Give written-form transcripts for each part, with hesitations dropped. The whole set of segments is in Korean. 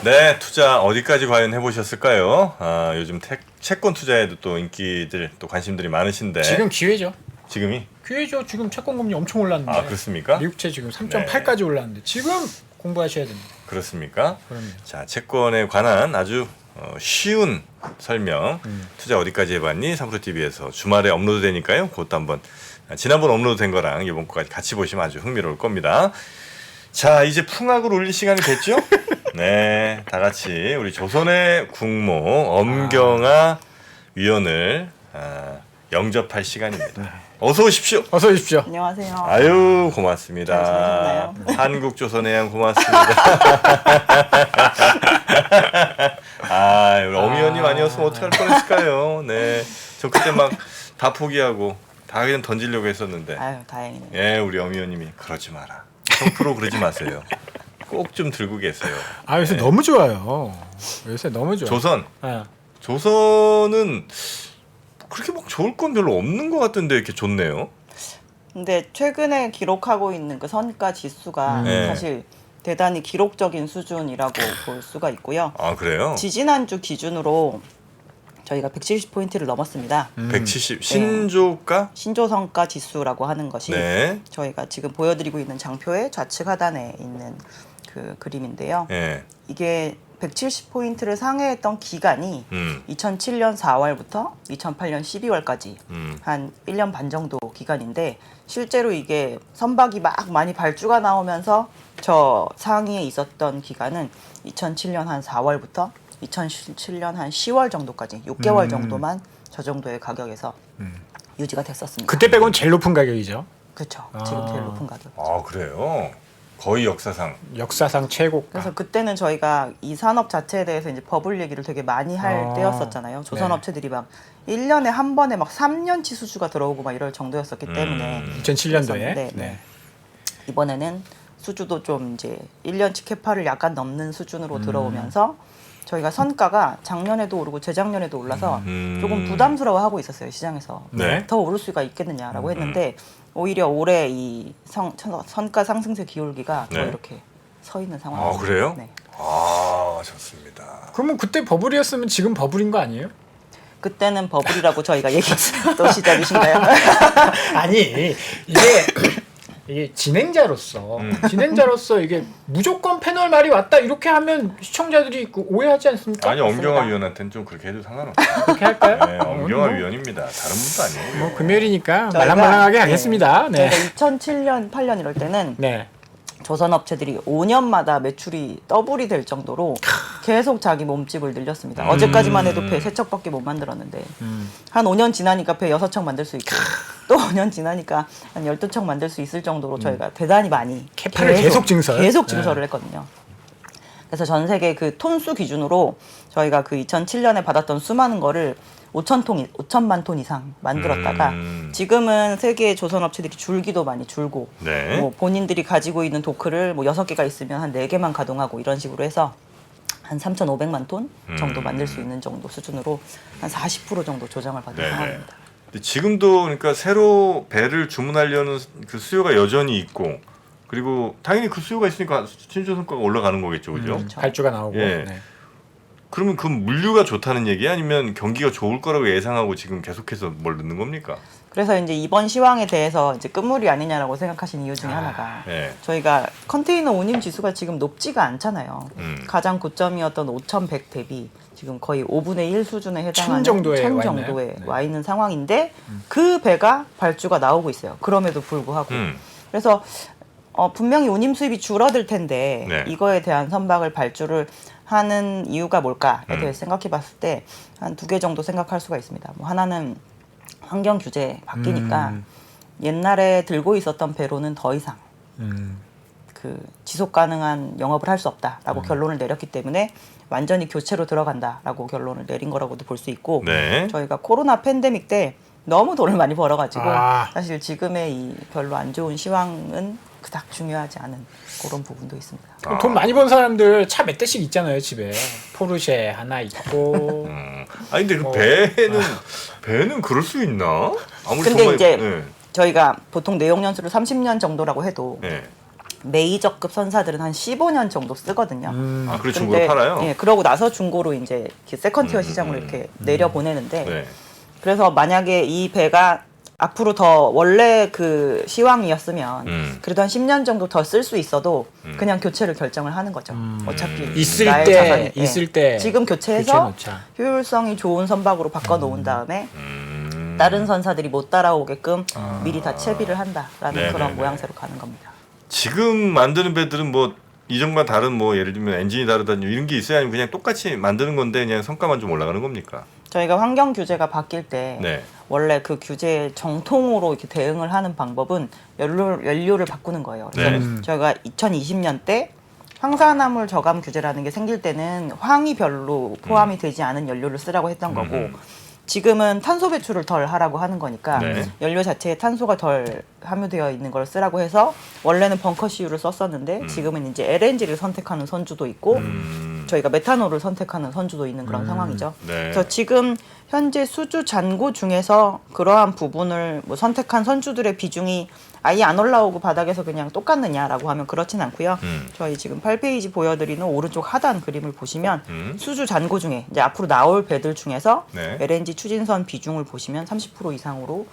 네, 투자 어디까지 과연 해보셨을까요? 요즘 채권 투자에도 또 인기들, 또 관심들이 많으신데. 지금 기회죠. 지금이? 기회죠. 지금 채권 금리 엄청 올랐는데. 그렇습니까? 미국채 지금 3.8까지 올랐는데 지금 공부하셔야 됩니다. 그렇습니까? 그럼요. 자, 채권에 관한 아주 쉬운 설명. 투자 어디까지 해봤니? 3프로TV에서 주말에 업로드되니까요. 그것도 한번 지난번 업로드된 거랑 이번 거까지 같이 보시면 아주 흥미로울 겁니다. 자, 이제 풍악을 울릴 시간이 됐죠? 네, 다 같이 우리 조선의 국모 엄경화 위원을 영접할 시간입니다. 어서 오십시오. 어서 오십시오. 안녕하세요. 아유, 고맙습니다. 잘 지내셨나요? 한국조선해양 고맙습니다. 우리 엄 의원님 아니었으면 어떡할 뻔했을까요? 네, 저 그때 막 다 포기하고 다 그냥 던지려고 했었는데. 아유, 다행이네요. 예, 우리 엄 의원님이 그러지 마라. 성프로 그러지 마세요. 꼭 좀 들고 계세요. 요새 네. 너무 좋아요. 요새 너무 좋아. 조선. 네. 조선은 그렇게 막 좋을 건 별로 없는 것 같은데 이렇게 좋네요. 근데 최근에 기록하고 있는 그 선가 지수가 네. 사실 대단히 기록적인 수준이라고 볼 수가 있고요. 아, 그래요? 지지난주 기준으로 저희가 170포인트를 넘었습니다. 170 신조가? 신조 성과 지수라고 하는 것이 네. 저희가 지금 보여드리고 있는 장표의 좌측 하단에 있는 그 그림인데요. 예. 이게 170포인트를 상회했던 기간이 2007년 4월부터 2008년 12월까지 한 1년 반 정도 기간인데 실제로 이게 선박이 막 많이 발주가 나오면서 저 상위에 있었던 기간은 2007년 한 4월부터 2007년 한 10월 정도까지 6개월 정도만 저 정도의 가격에서 유지가 됐었습니다. 그때 빼곤 제일 높은 가격이죠. 그렇죠. 지금 제일 높은 가격. 아, 그래요? 거의 역사상. 역사상 최고가. 그래서 그때는 저희가 이 산업 자체에 대해서 이제 버블 얘기를 되게 많이 할 때였었잖아요. 조선 업체들이 막 1년에 한 번에 막 3년치 수주가 들어오고 막 이럴 정도였었기 때문에 2007년도에. 네. 이번에는 수주도 좀 이제 1년치 캐파를 약간 넘는 수준으로 들어오면서 저희가 선가가 작년에도 오르고 재작년에도 올라서 조금 부담스러워하고 있었어요, 시장에서. 네. 더 오를 수가 있겠느냐라고 했는데 오히려 올해 이 선가 상승세 기울기가 더 네. 이렇게 서 있는 상황입니다. 아, 그래요? 네. 아, 좋습니다. 그러면 그때 버블이었으면 지금 버블인 거 아니에요? 그때는 버블이라고 저희가 얘기했어요. 또 시작이신가요? 아니 이게 진행자로서 이게 무조건 패널 말이 왔다 이렇게 하면 시청자들이 오해하지 않습니까? 아니, 엄경화 위원한테는 좀 그렇게 해도 상관없어요. 그렇게 할까요? 네, 엄경화 위원입니다. 다른 분도 아니고요. 뭐 금요일이니까 저희가, 말랑말랑하게 하겠습니다. 네. 저희가 2007년, 8년 이럴 때는 네. 조선 업체들이 5년마다 매출이 더블이 될 정도로 계속 자기 몸집을 늘렸습니다. 어제까지만 해도 배 3척밖에 못 만들었는데 한 5년 지나니까 배 6척 만들 수 있고 또 5년 지나니까 한 12척 만들 수 있을 정도로 저희가 대단히 많이 캐파를 계속 증설? 계속 증설을 했거든요. 그래서 전 세계 그 톤수 기준으로 저희가 그 2007년에 받았던 수많은 거를 5천만 톤 이상 만들었다가 지금은 세계 조선 업체들이 줄기도 많이 줄고 네. 뭐 본인들이 가지고 있는 도크를 뭐 6개가 있으면 한 4개만 가동하고 이런 식으로 해서 한 3,500만 톤 정도 만들 수 있는 정도 수준으로 한 40% 정도 조정을 받은 네네. 상황입니다. 근데 지금도 그러니까 새로 배를 주문하려는 그 수요가 여전히 있고 그리고 당연히 그 수요가 있으니까 신조선가가 올라가는 거겠죠, 그죠? 발주가 나오고. 예. 네. 그러면 그 물류가 좋다는 얘기 아니면 경기가 좋을 거라고 예상하고 지금 계속해서 뭘 넣는 겁니까? 그래서 이제 이번 시황에 대해서 이제 끝물이 아니냐라고 생각하신 이유 중에 하나가 네. 저희가 컨테이너 운임 지수가 지금 높지가 않잖아요. 가장 고점이었던 5,100 대비 지금 거의 5분의 1 수준에 해당하는 1000 정도에 와 있나요? 정도에 네. 와 있는 상황인데 그 배가 발주가 나오고 있어요. 그럼에도 불구하고. 그래서 분명히 운임 수입이 줄어들 텐데 네. 이거에 대한 선박을 발주를 하는 이유가 뭘까에 대해서 생각해 봤을 때 한 2개 정도 생각할 수가 있습니다. 뭐 하나는 환경 규제 바뀌니까 옛날에 들고 있었던 배로는 더 이상 그 지속 가능한 영업을 할 수 없다라고 결론을 내렸기 때문에 완전히 교체로 들어간다라고 결론을 내린 거라고도 볼 수 있고 네. 저희가 코로나 팬데믹 때 너무 돈을 많이 벌어가지고 아. 사실 지금의 이 별로 안 좋은 시황은 그닥 중요하지 않은 그런 부분도 있습니다. 돈 많이 번 사람들 차 몇 대씩 있잖아요, 집에. 포르쉐 하나 있고. 아니 근데 그 배는 그럴 수 있나? 아무리 근데 정말, 이제 네. 저희가 보통 내용 연수를 30년 정도라고 해도 네. 메이저급 선사들은 한 15년 정도 쓰거든요. 아, 그리고 중고로 팔아요? 예, 그러고 나서 중고로 이제 세컨티어 시장으로 이렇게 내려 보내는데 네. 그래서 만약에 이 배가 앞으로 더 원래 그 시황이었으면 그래도 한 10년 정도 더 쓸 수 있어도 그냥 교체를 결정을 하는 거죠. 어차피 있을 나의 때 자산이- 예. 있을 때 지금 교체해서 교체 놓자. 효율성이 좋은 선박으로 바꿔 놓은 다음에 다른 선사들이 못 따라오게끔 미리 다 채비를 한다라는 네네네. 그런 모양새로 가는 겁니다. 지금 만드는 배들은 뭐 이전과 다른 뭐 예를 들면 엔진이 다르다든지 이런 게 있어요? 아니면 그냥 똑같이 만드는 건데 그냥 성과만 좀 올라가는 겁니까? 저희가 환경 규제가 바뀔 때 네. 원래 그 규제에 정통으로 이렇게 대응을 하는 방법은 연료를 바꾸는 거예요. 그래서 네. 저희가 2020년 때 황산화물 저감 규제라는 게 생길 때는 황이 별로 포함이 되지 않은 연료를 쓰라고 했던 거고 지금은 탄소 배출을 덜 하라고 하는 거니까 네. 연료 자체에 탄소가 덜 함유되어 있는 걸 쓰라고 해서 원래는 벙커CU를 썼었는데 지금은 이제 LNG를 선택하는 선주도 있고 저희가 메탄올을 선택하는 선주도 있는 그런 상황이죠. 네. 그래서 지금 현재 수주 잔고 중에서 그러한 부분을 뭐 선택한 선주들의 비중이 아예 안 올라오고 바닥에서 그냥 똑같느냐라고 하면 그렇진 않고요. 저희 지금 8페이지 보여드리는 오른쪽 하단 그림을 보시면 수주 잔고 중에 이제 앞으로 나올 배들 중에서 네. LNG 추진선 비중을 보시면 30% 이상으로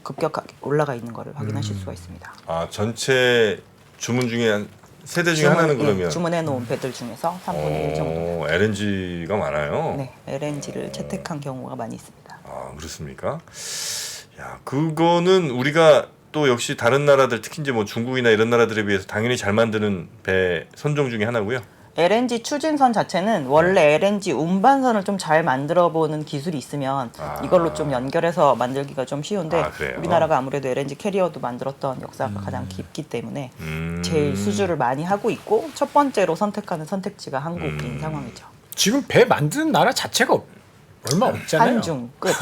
급격하게 올라가 있는 것을 확인하실 수가 있습니다. 아, 전체 주문 중에 한 세대 중에 하나는 그러면 주문해 놓은 배들 중에서 3분의 1 정도. LNG가 많아요. 네, LNG를 채택한 경우가 많이 있습니다. 아, 그렇습니까? 야, 그거는 우리가 또 역시 다른 나라들 특히 이제 뭐 중국이나 이런 나라들에 비해서 당연히 잘 만드는 배 선종 중에 하나고요. LNG 추진선 자체는 원래 LNG 운반선을 좀 잘 만들어 보는 기술이 있으면 이걸로 좀 연결해서 만들기가 좀 쉬운데 아, 그래요? 우리나라가 아무래도 LNG 캐리어도 만들었던 역사가 가장 깊기 때문에 제일 수주를 많이 하고 있고 첫 번째로 선택하는 선택지가 한국인 상황이죠. 지금 배 만드는 나라 자체가 얼마 없잖아요. 한중 끝.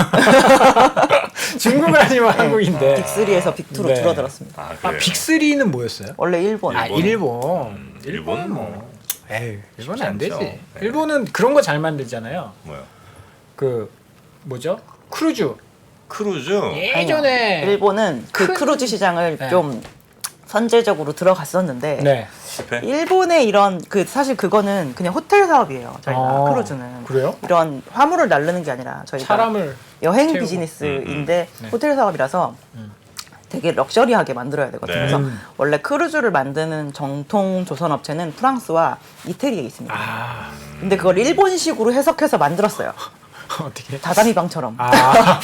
중국 아니면 한국인데. 빅3에서 빅2로 네. 줄어들었습니다. 아, 아, 그래요. 빅3는 뭐였어요? 원래 일본. 아, 일본. 일본 뭐. 에이, 일본은 안 쉽지 되지. 않죠. 네. 일본은 그런 거 잘 만들잖아요. 뭐요? 그 뭐죠? 크루즈. 크루즈. 예전에 일본은 그 큰- 크루즈 시장을 네. 좀 선제적으로 들어갔었는데 네. 실패. 일본의 이런 그 사실 그거는 그냥 호텔 사업이에요. 저희가 아, 크루즈는 그래요? 이런 화물을 나르는 게 아니라 저희가 사람을 여행 태우고. 비즈니스인데 네. 호텔 사업이라서 되게 럭셔리하게 만들어야 되거든요. 네. 그래서 원래 크루즈를 만드는 정통 조선 업체는 프랑스와 이태리에 있습니다. 아 근데 그걸 일본식으로 해석해서 만들었어요. 어떻게? 다다미방처럼. 아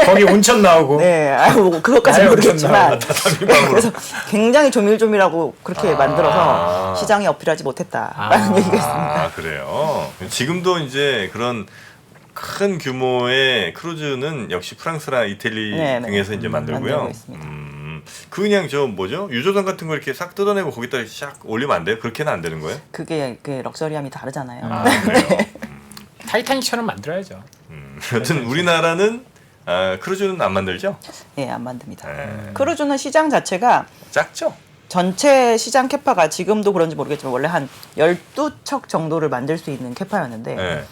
거기 온천 나오고. 네, 아유 뭐 그것까지는 아유, 모르겠지만 다다미방으로. 그래서 굉장히 조밀조밀하고 그렇게 만들어서 아. 시장에 어필하지 못했다라는 얘기가 있습니다. 아, 그래요. 지금도 이제 그런 큰 규모의 크루즈는 역시 프랑스나 이태리 네, 네. 등에서 이제 만들고요. 만들고 있습니다. 그냥 저 뭐죠? 유조선 같은 거 이렇게 싹 뜯어내고 거기다 샥 올리면 안 돼요? 그렇게는 안 되는 거예요? 그게 그 럭셔리함이 다르잖아요. 아, 그래요. 타이타닉처럼 만들어야죠. 여튼 우리나라는 크루즈는 안 만들죠? 예, 안 만듭니다. 네. 크루즈는 시장 자체가 작죠? 전체 시장 캐파가 지금도 그런지 모르겠지만 원래 한 12척 정도를 만들 수 있는 캐파였는데 네.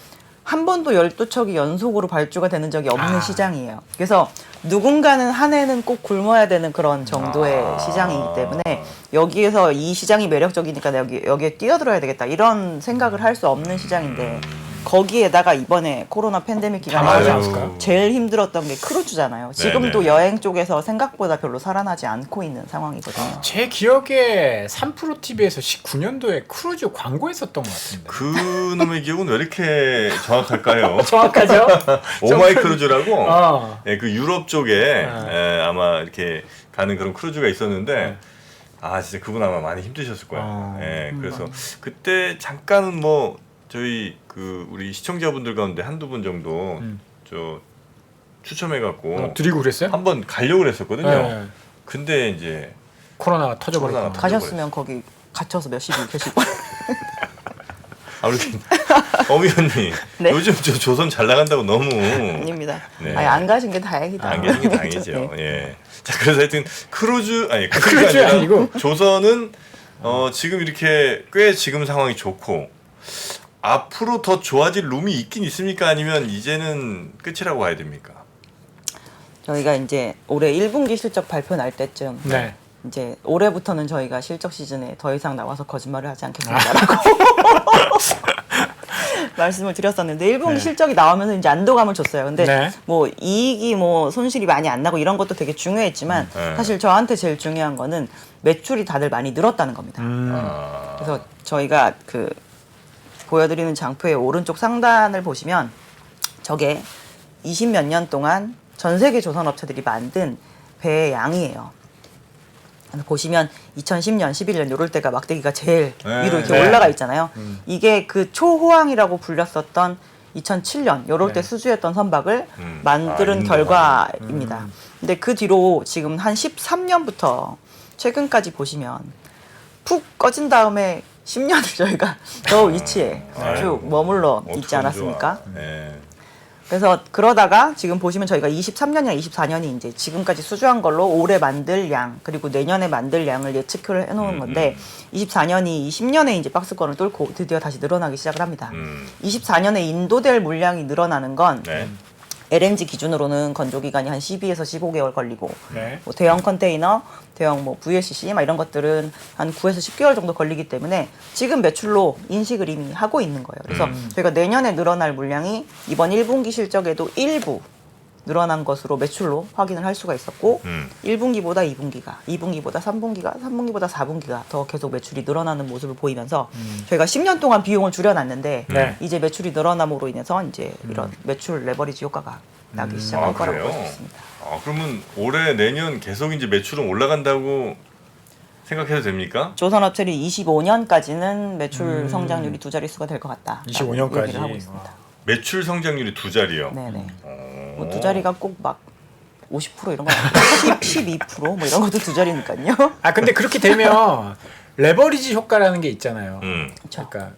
한 번도 12척이 연속으로 발주가 되는 적이 없는 아. 시장이에요. 그래서 누군가는 한 해는 꼭 굶어야 되는 그런 정도의 아. 시장이기 때문에 여기에서 이 시장이 매력적이니까 여기에 뛰어들어야 되겠다 이런 생각을 할 수 없는 시장인데 거기에다가 이번에 코로나 팬데믹 다 나오지 기간에 않았을까요? 제일 힘들었던 게 크루즈잖아요. 지금도 네네. 여행 쪽에서 생각보다 별로 살아나지 않고 있는 상황이거든요. 제 기억에 3프로 TV에서 19년도에 크루즈 광고했었던 것 같은데. 그놈의 기억은 왜 이렇게 정확할까요? 정확하죠? 오마이 크루즈라고 어. 예, 그 유럽 쪽에 아마 이렇게 가는 그런 크루즈가 있었는데 아 진짜 그분 아마 많이 힘드셨을 거예요. 예, 그래서 그때 잠깐은 뭐 저희 그 우리 시청자분들 가운데 한두 분 정도 저 추첨해갖고 드리고 그랬어요? 한번 가려고 그랬었거든요. 네. 근데 이제 코로나가 터져버렸고. 코로나가 가셨으면 거기 갇혀서 몇십 일 계실 거예요. 아무튼 어미 언니 네? 요즘 저 조선 잘 나간다고 너무 아닙니다. 네. 아니, 안 가신 게 다행이다. 안 계신 게 다행이죠. 네. 예. 자 그래서 하여튼 크루즈 크루즈 아니라 아니고? 조선은 지금 이렇게 꽤 지금 상황이 좋고 앞으로 더 좋아질 룸이 있긴 있습니까? 아니면 이제는 끝이라고 봐야 됩니까? 저희가 이제 올해 1분기 실적 발표 날 때쯤 네. 이제 올해부터는 저희가 실적 시즌에 더 이상 나와서 거짓말을 하지 않겠습니다라고 말씀을 드렸었는데 1분기 네. 실적이 나오면서 이제 안도감을 줬어요. 근데 네. 뭐 이익이 뭐 손실이 많이 안 나고 이런 것도 되게 중요했지만 사실 저한테 제일 중요한 거는 매출이 다들 많이 늘었다는 겁니다. 그래서 저희가 그 보여드리는 장표의 오른쪽 상단을 보시면 저게 20몇 년 동안 전 세계 조선업체들이 만든 배의 양이에요. 보시면 2010년, 11년 이럴 때가 막대기가 제일 네, 위로 이렇게 네. 올라가 있잖아요. 이게 그 초호황이라고 불렸었던 2007년 이럴 때 네. 수주했던 선박을 만드는 결과입니다. 근데 그 뒤로 지금 한 13년부터 최근까지 보시면 푹 꺼진 다음에 10년을 저희가 저 위치에 쭉 머물러 있지 않았습니까? 네. 그래서 그러다가 지금 보시면 저희가 23년이나 24년이 이제 지금까지 수주한 걸로 올해 만들 양 그리고 내년에 만들 양을 예측을 해놓은 건데 24년이 20년에 이제 박스권을 뚫고 드디어 다시 늘어나기 시작을 합니다. 24년에 인도될 물량이 늘어나는 건 네. LNG 기준으로는 건조 기간이 한 12에서 15개월 걸리고 네. 뭐 대형 컨테이너, 대형 뭐 VLCC 막 이런 것들은 한 9에서 10개월 정도 걸리기 때문에 지금 매출로 인식을 이미 하고 있는 거예요. 그래서 저희가 내년에 늘어날 물량이 이번 1분기 실적에도 일부 늘어난 것으로 매출로 확인을 할 수가 있었고 1분기보다 2분기가, 2분기보다 3분기가, 3분기보다 4분기가 더 계속 매출이 늘어나는 모습을 보이면서 저희가 10년 동안 비용을 줄여놨는데 네. 이제 매출이 늘어남으로 인해서 이제 이런 매출 레버리지 효과가 나기 시작할 거라고 그래요? 볼 수 있습니다. 그러면 올해 내년 계속 이제 매출은 올라간다고 생각해도 됩니까? 조선업체들이 25년까지는 매출 성장률이 두 자릿수가 될 것 같다. 25년 까지. 얘기를 하고 있습니다. 매출 성장률이 두 자리요. 네네. 뭐 두 자리가 꼭 막 50% 이런 거 아니고 12% 뭐 이런 것도 두 자리니까요. 아 근데 그렇게 되면 레버리지 효과라는 게 있잖아요. 그러니까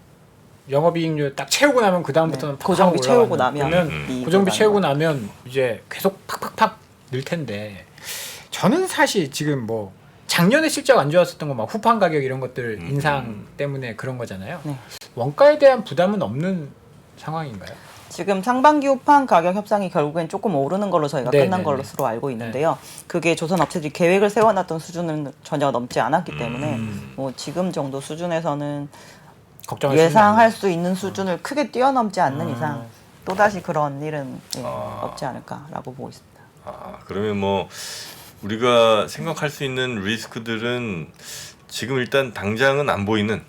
영업이익률 딱 채우고 나면 그 다음부터는 네. 고정비 채우고 나면 그러면 고정비 채우고 나면 이제 계속 팍팍팍 늘 텐데 저는 사실 지금 뭐 작년에 실적 안 좋았었던 거 막 후판 가격 이런 것들 인상 때문에 그런 거잖아요. 네. 원가에 대한 부담은 없는 상황인가요? 지금 상반기 후판 가격 협상이 결국엔 조금 오르는 걸로 저희가 네, 끝난 네, 걸로 알고 있는데요. 그게 조선업체들이 계획을 세워놨던 수준은 전혀 넘지 않았기 때문에 뭐 지금 정도 수준에서는 걱정할 예상할 수 있는 수준을 크게 뛰어넘지 않는 이상 또다시 그런 일은 없지 않을까라고 보고 있습니다. 그러면 뭐 우리가 생각할 수 있는 리스크들은 지금 일단 당장은 안 보이는.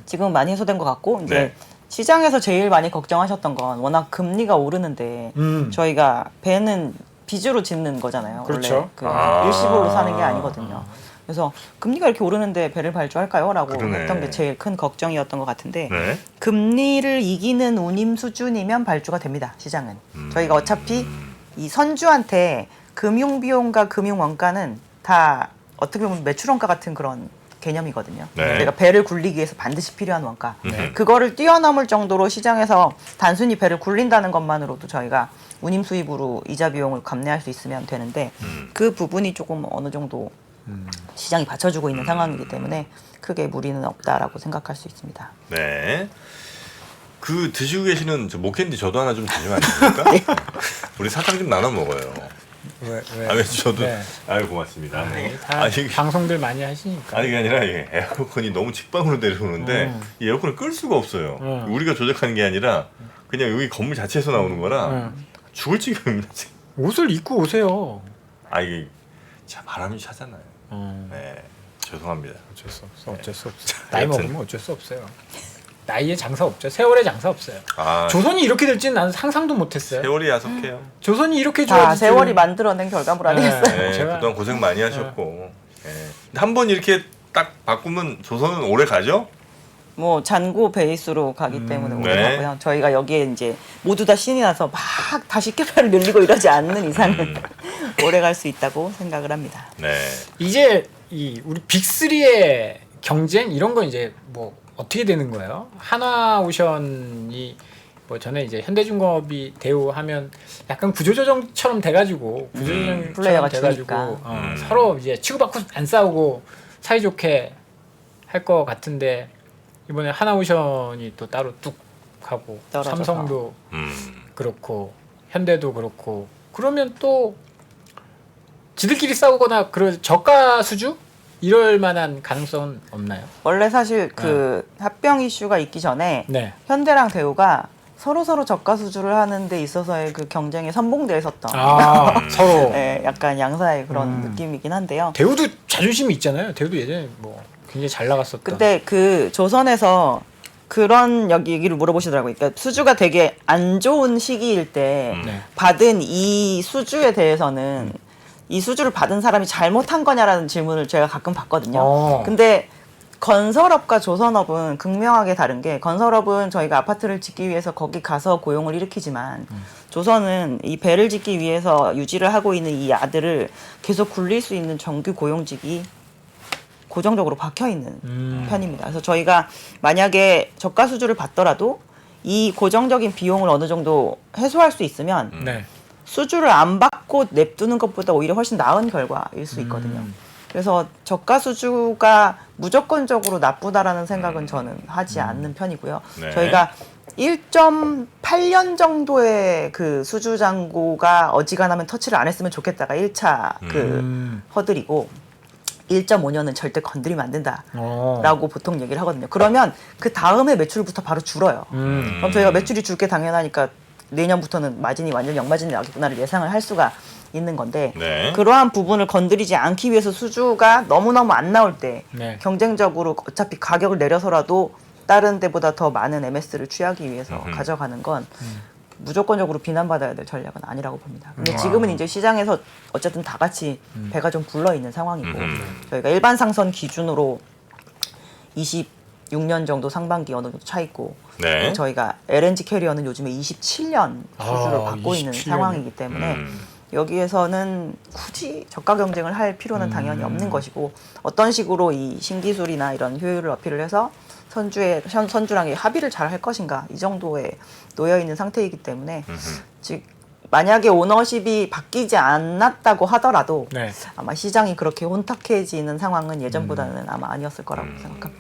지금 많이 해소된 것 같고 이제 네. 시장에서 제일 많이 걱정하셨던 건 워낙 금리가 오르는데 저희가 배는 빚으로 짓는 거잖아요. 그렇죠. 원래 그 일시불로 사는 게 아니거든요. 그래서 금리가 이렇게 오르는데 배를 발주할까요? 라고 그러네. 했던 게 제일 큰 걱정이었던 것 같은데 네. 금리를 이기는 운임 수준이면 발주가 됩니다. 시장은. 저희가 어차피 이 선주한테 금융비용과 금융원가는 다 어떻게 보면 매출원가 같은 그런 개념이거든요. 네. 저희가 배를 굴리기 위해서 반드시 필요한 원가. 네. 그거를 뛰어넘을 정도로 시장에서 단순히 배를 굴린다는 것만으로도 저희가 운임 수입으로 이자 비용을 감내할 수 있으면 되는데 그 부분이 조금 어느 정도 시장이 받쳐주고 있는 상황이기 때문에 크게 무리는 없다라고 생각할 수 있습니다. 네. 그 드시고 계시는 저 목캔디 저도 하나 좀 주시면 안 됩니까? 우리 사탕 좀 나눠 먹어요. 왜 저도 네. 아유 고맙습니다. 다 이게 방송들 많이 하시니까. 아니 그게 아니라 이게 에어컨이 너무 직방으로 내려오는데 이 에어컨을 끌 수가 없어요. 우리가 조작하는 게 아니라 그냥 여기 건물 자체에서 나오는 거라 죽을 지경입니다. 지금. 옷을 입고 오세요. 이게 자 바람이 차잖아요. 네 죄송합니다. 어쩔 수 없어. 네. 나이 여튼. 먹으면 어쩔 수 없어요. 나이에 장사 없죠. 세월에 장사 없어요. 아 조선이 이렇게 될지는 나는 상상도 못했어요. 세월이 야속해요. 조선이 이렇게 다 좋아질 세월이 줄은. 만들어낸 결과물 아니겠어요? 네, 제가- 그동안 고생 많이 하셨고 한 번 이렇게 딱 바꾸면 조선은 오래 가죠? 뭐 잔고 베이스로 가기 때문에 네. 오래 가고요. 저희가 여기에 이제 모두 다 신이 나서 막 다시 캐파를 늘리고 이러지 않는 이상은 오래 갈 수 있다고 생각을 합니다. 네. 이제 이 우리 빅3의 경쟁 이런 건 이제 뭐 어떻게 되는 거예요? 하나오션이 뭐 전에 이제 현대중공업이 대우하면 약간 구조조정처럼 돼가지고 구조조정처럼 플레이어가 돼가지고 주니까. 서로 이제 치고받고 안 싸우고 사이좋게 할 것 같은데 이번에 하나오션이 또 따로 뚝 하고 떨어져서. 삼성도 그렇고 현대도 그렇고 그러면 또 지들끼리 싸우거나 그런 저가 수주 이럴 만한 가능성은 없나요? 원래 사실 그 합병 이슈가 있기 전에 네. 현대랑 대우가 서로 저가 수주를 하는 데 있어서의 그 경쟁에 선봉대에 섰던 서로. 네, 약간 양사의 그런 느낌이긴 한데요. 대우도 자존심이 있잖아요. 대우도 예전에 뭐 굉장히 잘 나갔었던. 근데 그 조선에서 그런 얘기를 물어보시더라고요. 그러니까 수주가 되게 안 좋은 시기일 때 네. 받은 이 수주에 대해서는 이 수주를 받은 사람이 잘못한 거냐라는 질문을 제가 가끔 받거든요. 근데 건설업과 조선업은 극명하게 다른 게 건설업은 저희가 아파트를 짓기 위해서 거기 가서 고용을 일으키지만 조선은 이 배를 짓기 위해서 유지를 하고 있는 이 야들을 계속 굴릴 수 있는 정규 고용직이 고정적으로 박혀 있는 편입니다. 그래서 저희가 만약에 저가 수주를 받더라도 이 고정적인 비용을 어느 정도 해소할 수 있으면 네. 수주를 안 받고 냅두는 것보다 오히려 훨씬 나은 결과일 수 있거든요. 그래서 저가 수주가 무조건적으로 나쁘다라는 생각은 저는 하지 않는 편이고요. 네. 저희가 1.8년 정도의 그 수주 잔고가 어지간하면 터치를 안 했으면 좋겠다가 1차 그 허들이고 1.5년은 절대 건드리면 안 된다라고 보통 얘기를 하거든요. 그러면 그 다음에 매출부터 바로 줄어요. 그럼 저희가 매출이 줄 게 당연하니까 내년부터는 마진이 완전 역마진이 나겠구나를 예상을 할 수가 있는 건데 네. 그러한 부분을 건드리지 않기 위해서 수주가 너무너무 안 나올 때 네. 경쟁적으로 어차피 가격을 내려서라도 다른 데보다 더 많은 MS를 취하기 위해서 가져가는 건 무조건적으로 비난받아야 될 전략은 아니라고 봅니다. 근데 지금은 이제 시장에서 어쨌든 다 같이 배가 좀 불러 있는 상황이고 저희가 일반 상선 기준으로 26년 정도 상반기 어느 정도 차 있고 네. 저희가 LNG 캐리어는 요즘에 27년 수주를 받고 있는 27년. 상황이기 때문에 여기에서는 굳이 저가 경쟁을 할 필요는 당연히 없는 것이고 어떤 식으로 이 신기술이나 이런 효율을 어필을 해서 선주랑 합의를 잘 할 것인가 이 정도에 놓여 있는 상태이기 때문에 즉 만약에 오너십이 바뀌지 않았다고 하더라도 네. 아마 시장이 그렇게 혼탁해지는 상황은 예전보다는 아마 아니었을 거라고 생각합니다.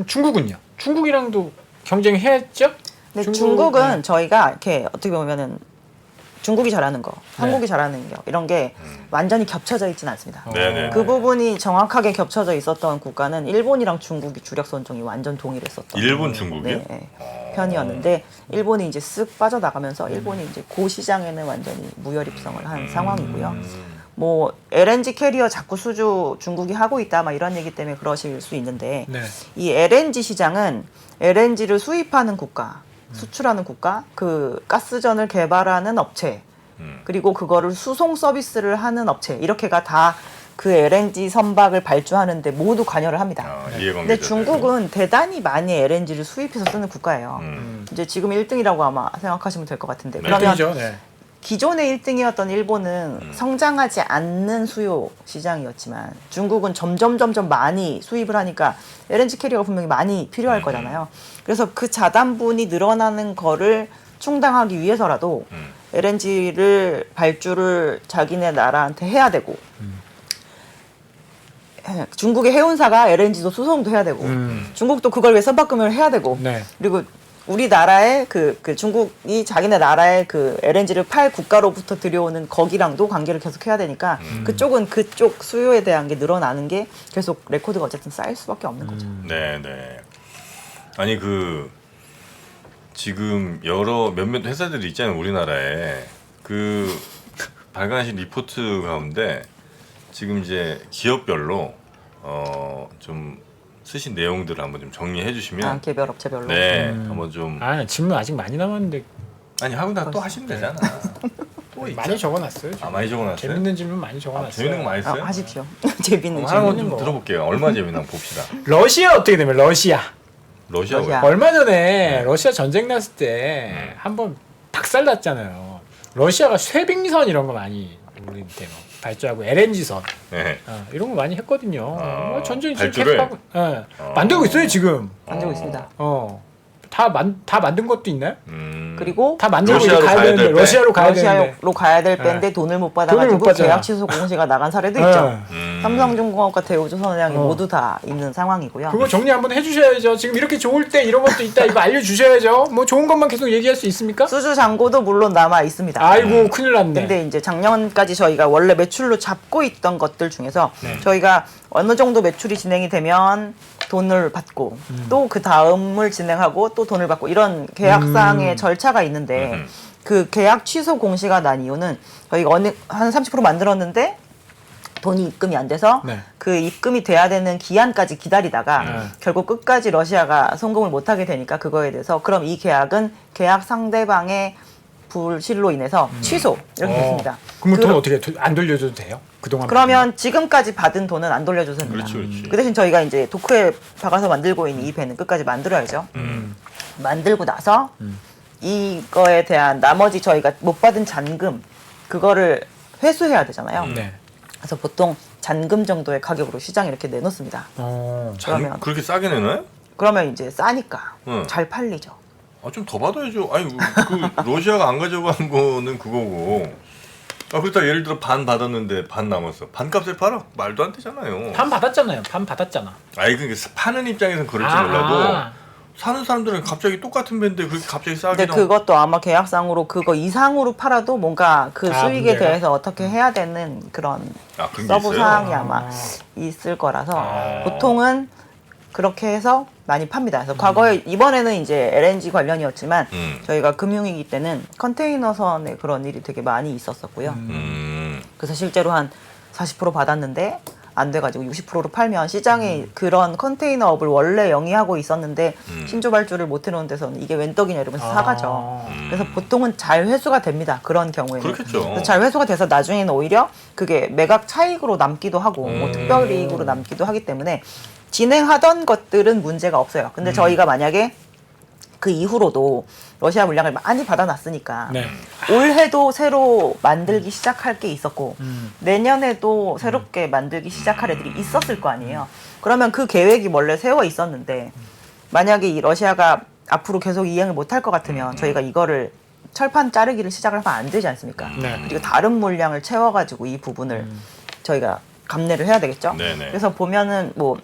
중국은요? 중국이랑도 경쟁했죠? 근데 중국은 저희가 이렇게 어떻게 보면은 중국이 잘하는 거, 한국이 잘하는 거 이런 게 완전히 겹쳐져 있지는 않습니다. 네네. 그 부분이 정확하게 겹쳐져 있었던 국가는 일본이랑 중국이 주력 선종이 완전 동일했었던 일본, 중국이요? 네, 편이었는데 일본이 이제 쓱 빠져나가면서 일본이 이제 그 시장에는 완전히 무혈입성을 한 상황이고요. 뭐 LNG 캐리어 자꾸 수주 중국이 하고 있다 막 이런 얘기 때문에 그러실 수 있는데 네. 이 LNG 시장은 LNG를 수입하는 국가, 수출하는 국가, 그 가스전을 개발하는 업체, 그리고 그거를 수송 서비스를 하는 업체 이렇게가 다 그 LNG 선박을 발주하는데 모두 관여를 합니다. 근데 중국은 대단히 많이 LNG를 수입해서 쓰는 국가예요. 이제 지금 1등이라고 아마 생각하시면 될 것 같은데 네. 그러면 네. 기존의 1등이었던 일본은 성장하지 않는 수요 시장이었지만 중국은 점점 많이 수입을 하니까 LNG 캐리어가 분명히 많이 필요할 거잖아요. 그래서 그 자단분이 늘어나는 거를 충당하기 위해서라도 LNG를 발주를 자기네 나라한테 해야 되고 중국의 해운사가 LNG도 수송도 해야 되고 중국도 그걸 위해 선박금을 해야 되고 네. 그리고 우리나라의 그 중국이 자기네 나라의 그 LNG를 팔 국가로부터 들여오는 거기랑도 관계를 계속 해야 되니까 그쪽은 그쪽 수요에 대한 게 늘어나는 게 계속 레코드가 어쨌든 쌓일 수밖에 없는 거죠. 네네. 아니 그 지금 여러 몇몇 회사들이 있잖아요 우리나라에 그 발간하신 리포트 가운데 지금 이제 기업별로 좀 쓰신 내용들을 한번 좀 정리해 주시면 개별 업체별로. 네 한번 좀 질문 아직 많이 남았는데 아니 하고 나 또 하시면 되잖아. 또 많이 적어놨어요. 아 많이 적어놨어요? 재밌는 질문 많이 적어놨어요. 재밌는 거 많이 써요? 하십시오. 재밌는 한번 질문. 좀 들어볼게요. 얼마 재밌나 봅시다. 러시아 어떻게 되면 러시아. 러시아. 러시아. 얼마 전에 러시아 전쟁 났을 때 한번 박살 났잖아요. 러시아가 쇠빙선 이런 거 많이 우리한테 발주하고 LNG선 네. 이런 거 많이 했거든요. 전쟁이 지금 발주를? 계속하고 만들고 있어요 지금. 만들고 있습니다. 다 만든 것도 있나요? 그리고 다 만들고 러시아로 가야 가야 되는데 될 때. 러시아로 가야 되는데 러시아로 가야 될 때인데 돈을 못 돈을 못 받아가지고 받잖아. 계약 취소 공시가 나간 사례도 있죠. 삼성중공업과 대우조선해양이 모두 다 있는 상황이고요. 그거 정리 한번 해주셔야죠. 지금 이렇게 좋을 때 이런 것도 있다. 이거 알려주셔야죠. 뭐 좋은 것만 계속 얘기할 수 있습니까? 수주 잔고도 물론 남아 있습니다. 아이고 큰일 났네. 근데 이제 작년까지 저희가 원래 매출로 잡고 있던 것들 중에서 저희가 어느 정도 매출이 진행이 되면 돈을 받고 또 그 다음을 진행하고 또 돈을 받고 이런 계약상의 절차가 있는데 그 계약 취소 공시가 난 이유는 저희가 한 30% 만들었는데 돈이 입금이 안 돼서 네. 그 입금이 돼야 되는 기한까지 기다리다가 결국 끝까지 러시아가 송금을 못하게 되니까 그거에 대해서 그럼 이 계약은 계약 상대방의 불실로 인해서 취소 이렇게 됐습니다. 그러면 돈 어떻게 안 돌려줘도 돼요? 그동안 그러면 지금까지 받은 돈은 안 돌려줘도 됩니다. 그렇지. 그 대신 저희가 이제 도크에 박아서 만들고 있는 이 배는 끝까지 만들어야죠. 만들고 나서 이거에 대한 나머지 저희가 못 받은 잔금 그거를 회수해야 되잖아요. 네. 그래서 보통 잔금 정도의 가격으로 시장에 이렇게 내놓습니다. 그러면 그렇게 싸게 내나요? 그러면 이제 싸니까 응. 잘 팔리죠. 좀 더 받아야죠. 아니 그 러시아가 안 가져간 거는 그거고. 그렇다 예를 들어 반 받았는데 반 남았어. 반값에 팔아? 말도 안 되잖아요. 반 받았잖아요. 반 받았잖아. 그러니까 파는 입장에서는 그럴지 몰라도 사는 사람들은 갑자기 똑같은 배인데 그렇게 갑자기 싸게 근데 그것도 아마 계약상으로 그거 이상으로 팔아도 뭔가 그 수익에 문제가? 대해서 어떻게 해야 되는 그런 그런 게 서브 있어요? 사항이 아마 있을 거라서 보통은 그렇게 해서 많이 팝니다. 그래서 과거에 이번에는 이제 LNG 관련이었지만 저희가 금융위기 때는 컨테이너선에 그런 일이 되게 많이 있었었고요. 그래서 실제로 한 40% 받았는데 안 돼가지고 60%로 팔면 시장에 그런 컨테이너업을 원래 영위하고 있었는데 신조발주를 못 해놓은 데서는 이게 웬 떡이냐 이러면서 사가죠. 그래서 보통은 잘 회수가 됩니다. 그런 경우에는. 그렇겠죠. 그래서 잘 회수가 돼서 나중에는 오히려 그게 매각 차익으로 남기도 하고 뭐 특별이익으로 남기도 하기 때문에 진행하던 것들은 문제가 없어요. 근데 저희가 만약에 그 이후로도 러시아 물량을 많이 받아놨으니까 네. 올해도 새로 만들기 시작할 게 있었고 내년에도 새롭게 만들기 시작할 애들이 있었을 거 아니에요. 그러면 그 계획이 원래 세워 있었는데 만약에 이 러시아가 앞으로 계속 이행을 못할 것 같으면 저희가 이거를 철판 자르기를 시작을 하면 안 되지 않습니까? 네. 그리고 다른 물량을 채워가지고 이 부분을 저희가 감내를 해야 되겠죠. 네네. 그래서 보면은 뭐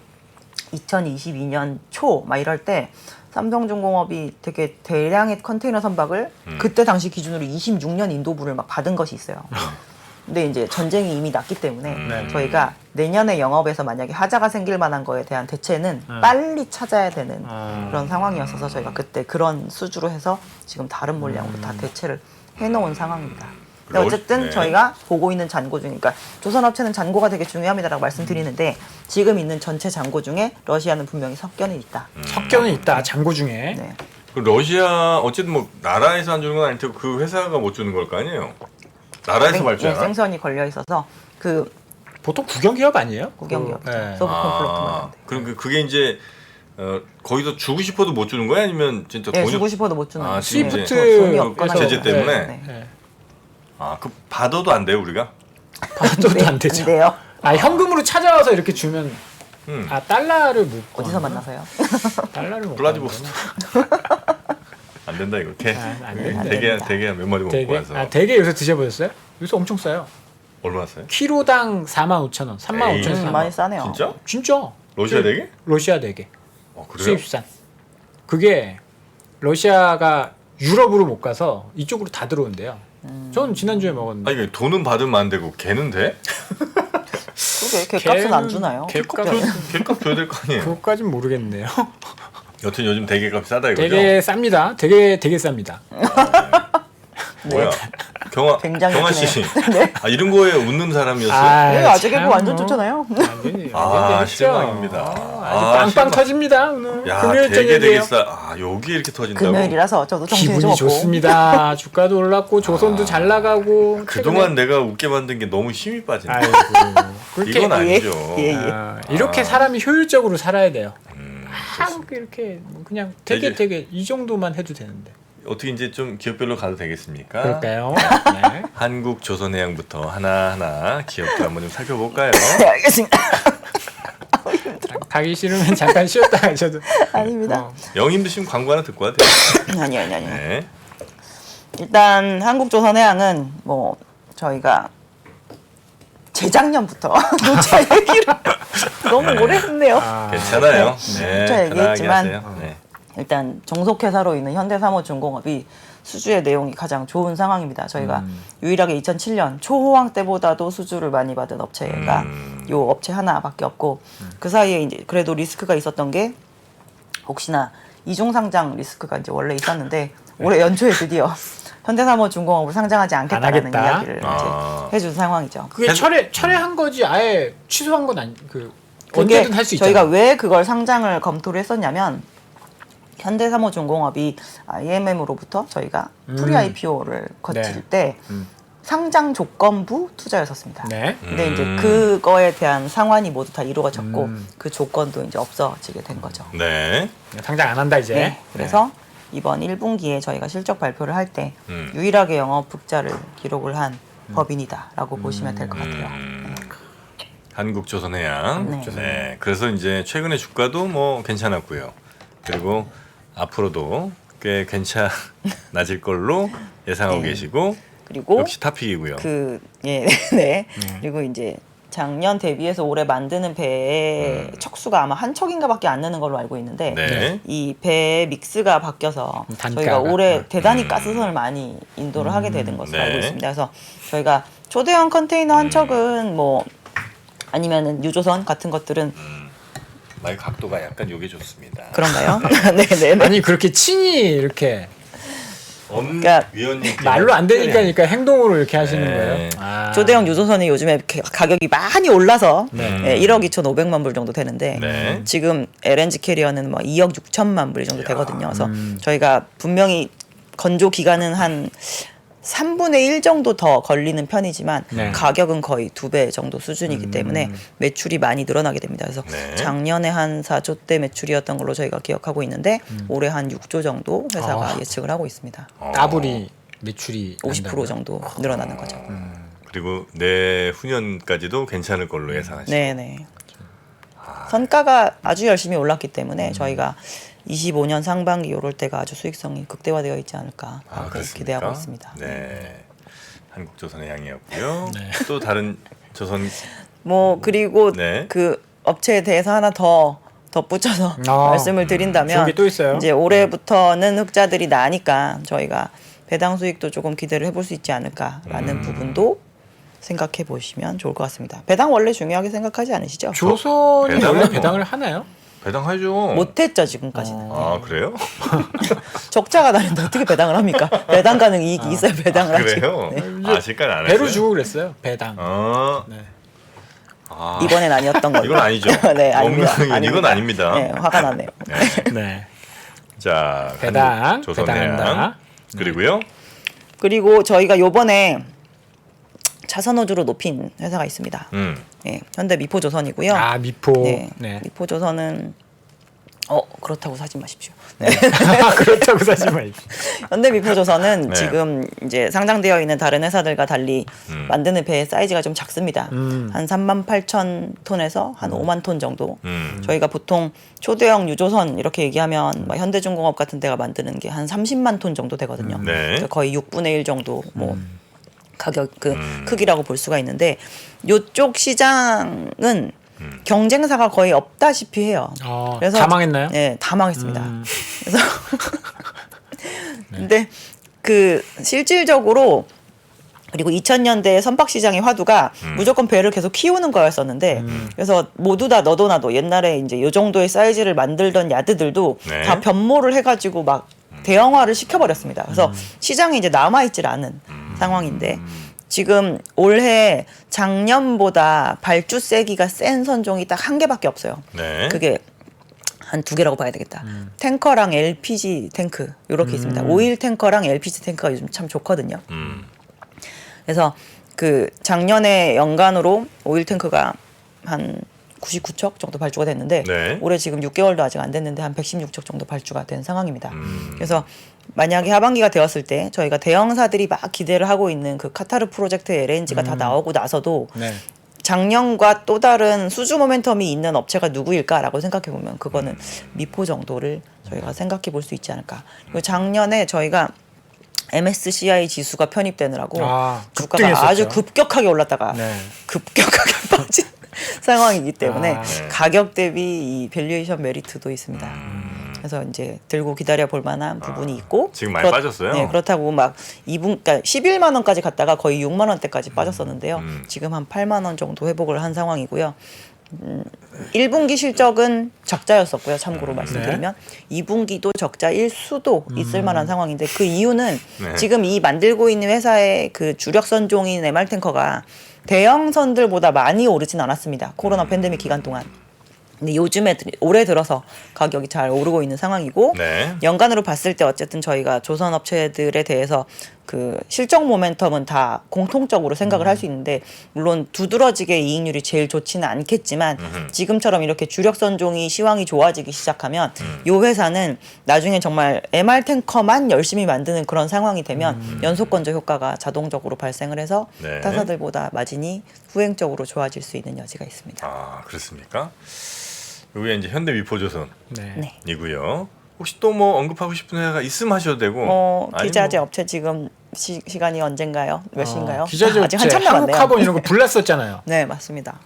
2022년 초 막 이럴 때 삼성중공업이 되게 대량의 컨테이너 선박을 그때 당시 기준으로 26년 인도부를 막 받은 것이 있어요. 근데 이제 전쟁이 이미 났기 때문에 저희가 내년에 영업에서 만약에 하자가 생길 만한 거에 대한 대체는 빨리 찾아야 되는 그런 상황이었어서 저희가 그때 그런 수주로 해서 지금 다른 물량으로 다 대체를 해놓은 상황입니다. 근데 어쨌든 네. 저희가 보고 있는 잔고 중, 그러니까 조선업체는 잔고가 되게 중요합니다라고 말씀드리는데 지금 있는 전체 잔고 중에 러시아는 분명히 섞여는 있다. 섞여는 있다. 잔고 중에. 네. 그 러시아 어쨌든 뭐 나라에서 안 주는 건 아닐 테고 그 회사가 못 주는 걸 거 아니에요? 나라에서 발주하나? 생선이 걸려 있어서 그 보통 국영기업 아니에요? 국영기업 네. 서브콘플러트만. 그럼 그게 이제 거기서 주고 싶어도 못 주는 거야? 아니면 진짜 네, 돈이 주고 싶어도 못 주는. 지금 스위프트 이제 돈이 없거나 제재 이런. 때문에? 네. 네. 그 받아도 안 돼요 우리가? 받아도 네, 안 되죠. 안 돼요. 현금으로 찾아와서 이렇게 주면 달러를 못 어디서 만나서요? 달러를 못 블라디보스토크. 안 된다 이거. 안 된다. 대게 몇 마리 먹고 되게 와서. 되게 요새 드셔보셨어요? 요새 엄청 싸요. 얼마나 싸요? 키로당 45,000원, 35,000원. 많이 싸네요. 진짜? 진짜? 러시아 대게? 러시아 대게. 그래요? 수입산. 그게 러시아가 유럽으로 못 가서 이쪽으로 다 들어온대요. 전 지난주에 먹었는데. 아니 돈은 받으면 안 되고 걔는 돼? 그게 개값은 안 주나요? 개값 걔값 줘야 될 거 아니에요? 그것까진 모르겠네요. 여튼 요즘 대게값이 싸다 이거죠? 되게 쌉니다. 되게 쌉니다. 뭐야? 경아 굉장히 경아 씨. 네. 이런 거에 웃는 사람이었어요? 네, 아재 개그 참 완전 뭐. 좋잖아요. 완전히 실망입니다. 아주 빵빵 실망. 터집니다 오늘. 야, 금요일 되게 저녁이에요. 싸. 여기 이렇게 터진다고? 금요일이라서 저도 정신이 좀 기분이 없고. 좋습니다. 주가도 올랐고 조선도 잘 나가고. 그동안 내가 웃게 만든 게 너무 힘이 빠진다. 아이고 그렇게 이건 아니죠. 예. 이렇게 사람이 효율적으로 살아야 돼요. 이렇게 뭐 그냥 되게 이 정도만 해도 되는데. 어떻게 이제 좀 기업별로 가도 되겠습니까? 그럴까요? 네. 한국조선해양부터 하나하나 기업들 한번 좀 살펴볼까요? 네, 알겠습니다. 가기 싫으면 잠깐 쉬었다 가셔도. 아닙니다. 영임도 지금 광고 하나 듣고 와도 돼요. 아니요. 네. 일단 한국조선해양은 뭐 저희가 재작년부터 노차 얘기를 너무 오래 했네요. 괜찮아요. 네, 노차 얘기했지만 편하게 하세요. 네. 일단 종속회사로 있는 현대사무중공업이 수주의 내용이 가장 좋은 상황입니다. 저희가 유일하게 2007년 초호황 때보다도 수주를 많이 받은 업체가 요 업체 하나밖에 없고 그 사이에 이제 그래도 리스크가 있었던 게 혹시나 이중상장 리스크가 이제 원래 있었는데 올해 연초에 드디어 현대사무중공업을 상장하지 않겠다라는 하겠다. 이야기를 이제 해준 상황이죠. 그게 철회한 거지 아예 취소한 건 아니 그 그게 언제든 할 수 있잖아. 저희가 왜 그걸 상장을 검토를 했었냐면 현대사무중공업이 IMM으로부터 저희가 프리 IPO를 거칠 네. 때 상장 조건부 투자였었습니다. 네. 근데 이제 그거에 대한 상환이 모두 다 이루어졌고 그 조건도 이제 없어지게 된 거죠. 네. 상장 안 한다 이제. 네. 그래서 이번 1분기에 저희가 실적 발표를 할 때 음. 유일하게 영업 흑자를 기록을 한 법인이다라고 보시면 될 것 같아요. 한국조선해양. 네. 네. 그래서 이제 최근에 주가도 뭐 괜찮았고요. 그리고 앞으로도 꽤 괜찮아질 걸로 예상하고 네. 계시고 그리고 역시 탑픽이고요. 네. 그리고 이제 작년 대비해서 올해 만드는 배의 척수가 아마 한 척인가밖에 안 느는 걸로 알고 있는데 네. 이 배의 믹스가 바뀌어서 단가가. 저희가 올해 대단히 가스선을 많이 인도를 하게 되는 것으로 알고 있습니다. 그래서 저희가 초대형 컨테이너 한 척은 뭐 아니면은 유조선 같은 것들은 말 각도가 약간 요게 좋습니다. 그런가요? 네네. 아니 그렇게 친히 이렇게 그러니까 위원님 말로 안 되니까 행동으로 이렇게 하시는 네. 거예요. 아. 조대형 유조선이 요즘에 가격이 많이 올라서 네. 1억 2,500만 불 정도 되는데 네. 지금 LNG 캐리어는 뭐 2억 6천만 불 정도 되거든요. 그래서 저희가 분명히 건조 기간은 한 3분의 1 정도 더 걸리는 편이지만 네. 가격은 거의 2배 정도 수준이기 때문에 매출이 많이 늘어나게 됩니다. 그래서 네. 작년에 한 4조 대 매출이었던 걸로 저희가 기억하고 있는데 올해 한 6조 정도 회사가 아. 예측을 하고 있습니다. 따블이 매출이 50% 난다고요? 정도 늘어나는 거죠. 그리고 내후년까지도 괜찮을 걸로 예상하시고. 네네. 선가가 아주 열심히 올랐기 때문에 저희가 25년 상반기 요럴 때가 아주 수익성이 극대화되어 있지 않을까 그렇습니까? 기대하고 있습니다. 네. 한국조선의 양이었고요. 네. 또 다른 조선 뭐 그리고 네. 그 업체에 대해서 하나 더 덧붙여서 말씀을 드린다면 좋은 게 또 있어요? 이제 올해부터는 흑자들이 나니까 저희가 배당 수익도 조금 기대를 해볼 수 있지 않을까라는 부분도 생각해 보시면 좋을 것 같습니다. 배당 원래 중요하게 생각하지 않으시죠? 조선이 배당은 원래 뭐. 배당을 하나요? 배당하죠. 못했죠 지금까지는. 아 그래요? 적자가 나는데 어떻게 배당을 합니까? 배당 가능 이익이 있어야 배당을 하지. 그래요? 아직까지 안 했어요. 배로 주고 그랬어요. 배당. 어. 네. 아, 이번엔 아니었던 걸로. 이건 아니죠. 네, 아닙니다. 원명은 이건 아닙니다. 네, 화가 나네요. 네. 자, 배당, 조선해양 배당한다. 그리고요. 그리고 저희가 요번에 자선호주로 높인 회사가 있습니다. 네, 현대 미포조선이고요. 아 미포. 네, 네. 미포조선은 그렇다고 사지 마십시오. 네. 그렇다고 사지 마십시오. 현대 미포조선은 네. 지금 이제 상장되어 있는 다른 회사들과 달리 만드는 배의 사이즈가 좀 작습니다. 한 38,000톤에서 한 5만 톤 정도. 저희가 보통 초대형 유조선 이렇게 얘기하면 뭐 현대중공업 같은 데가 만드는 게 한 30만 톤 정도 되거든요. 네. 그래서 거의 6분의 1 정도 뭐 가격 크기라고 볼 수가 있는데 요쪽 시장은 경쟁사가 거의 없다시피 해요. 다 망했나요? 네, 다 망했습니다. 그래서 근데 그 실질적으로 그리고 2000년대 선박 시장의 화두가 무조건 배를 계속 키우는 거였었는데 그래서 모두 다 너도 나도 옛날에 이제 요 정도의 사이즈를 만들던 야드들도 네. 다 변모를 해가지고 막 대형화를 시켜버렸습니다. 그래서 시장에 이제 남아있질 않은 상황인데 지금 올해 작년보다 발주 세기가 센 선종이 딱 한 개밖에 없어요. 네. 그게 한 2개라고 봐야 되겠다. 탱커랑 LPG 탱크 이렇게 있습니다. 오일 탱커랑 LPG 탱크가 요즘 참 좋거든요. 그래서 그 작년에 연간으로 오일 탱크가 한 99척 정도 발주가 됐는데 네. 올해 지금 6개월도 아직 안 됐는데 한 116척 정도 발주가 된 상황입니다. 그래서 만약에 하반기가 되었을 때 저희가 대형사들이 막 기대를 하고 있는 그 카타르 프로젝트 LNG가 다 나오고 나서도 네. 작년과 또 다른 수주 모멘텀이 있는 업체가 누구일까라고 생각해 보면 그거는 미포 정도를 저희가 생각해 볼 수 있지 않을까. 그리고 작년에 저희가 MSCI 지수가 편입되느라고 주가가 급등했었죠. 아주 급격하게 올랐다가 네. 급격하게 빠진 상황이기 때문에 네. 가격 대비 이 밸류에이션 메리트도 있습니다. 그래서 이제 들고 기다려 볼 만한 부분이 있고 지금 많이 빠졌어요. 네, 그렇다고 막 2분 그러니까 11만 원까지 갔다가 거의 6만 원대까지 빠졌었는데요. 지금 한 8만 원 정도 회복을 한 상황이고요. 1분기 실적은 적자였었고요. 참고로 말씀드리면 2분기도 적자일 수도 있을 만한 상황인데 그 이유는 네. 지금 이 만들고 있는 회사의 그 주력 선종인 MR탱커가 대형 선들보다 많이 오르진 않았습니다. 코로나 팬데믹 기간 동안. 근데 요즘에 올해 들어서 가격이 잘 오르고 있는 상황이고 네. 연간으로 봤을 때 어쨌든 저희가 조선 업체들에 대해서 그 실적 모멘텀은 다 공통적으로 생각을 할 수 있는데 물론 두드러지게 이익률이 제일 좋지는 않겠지만 지금처럼 이렇게 주력 선종이 시황이 좋아지기 시작하면 이 회사는 나중에 정말 MR 탱커만 열심히 만드는 그런 상황이 되면 연속 건조 효과가 자동적으로 발생을 해서 네. 타사들보다 마진이 후행적으로 좋아질 수 있는 여지가 있습니다. 아 그렇습니까? 여기 이제 현대 위포조선이고요. 네. 혹시 또 뭐 언급하고 싶은 회사가 있으면 하셔도 되고. 아니 기자재 뭐- 업체 지금 시간이 언젠가요? 몇 시인가요? 기자재 아직 업체 한참 남았네요. 한국카본 이런 거 불났었잖아요. 네, 맞습니다.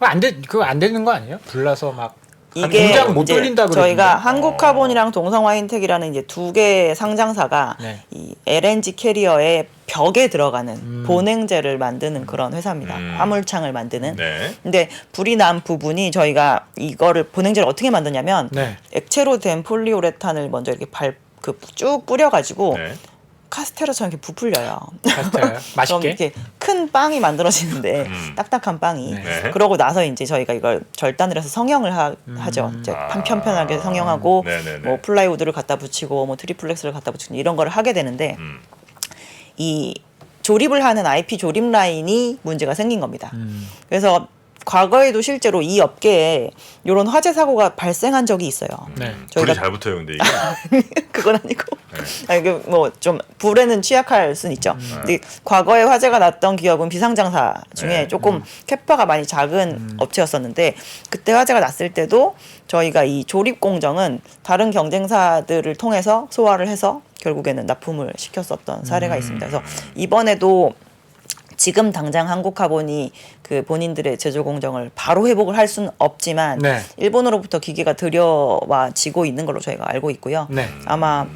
그거 안 되는 거 아니에요? 불나서 막 이게 공장 못 이제 돌린다 그러던데. 저희가 한국카본이랑 동성화인텍이라는 이제 두 개의 상장사가 네. 이 LNG 캐리어의 벽에 들어가는 보냉제를 만드는 그런 회사입니다. 화물창을 만드는. 네. 근데 불이 난 부분이 저희가 이거를 보냉제를 어떻게 만드냐면 네. 액체로 된 폴리우레탄을 먼저 이렇게 쭉 뿌려가지고 네. 카스테라처럼 이렇게 부풀려요. 카스테라요? 그럼 맛있게? 이렇게 큰 빵이 만들어지는데 딱딱한 빵이. 네. 그러고 나서 이제 저희가 이걸 절단을 해서 성형을 하죠. 이제 편편하게 성형하고 네네네. 뭐 플라이우드를 갖다 붙이고 뭐 트리플렉스를 갖다 붙이고 이런 거를 하게 되는데 이 조립을 하는 IP 조립 라인이 문제가 생긴 겁니다. 그래서 과거에도 실제로 이 업계에 이런 화재 사고가 발생한 적이 있어요. 네. 불이 잘 붙어요, 근데 이게. 그건 아니고 아니 뭐좀 불에는 취약할 순 있죠. 근데 과거에 화재가 났던 기업은 비상장사 중에 네. 조금 캐파가 많이 작은 업체였었는데 그때 화재가 났을 때도 저희가 이 조립 공정은 다른 경쟁사들을 통해서 소화를 해서 결국에는 납품을 시켰었던 사례가 있습니다. 그래서 이번에도 지금 당장 한국카본이 그 본인들의 제조 공정을 바로 회복을 할 수는 없지만 네. 일본으로부터 기계가 들여와지고 있는 걸로 저희가 알고 있고요. 네. 아마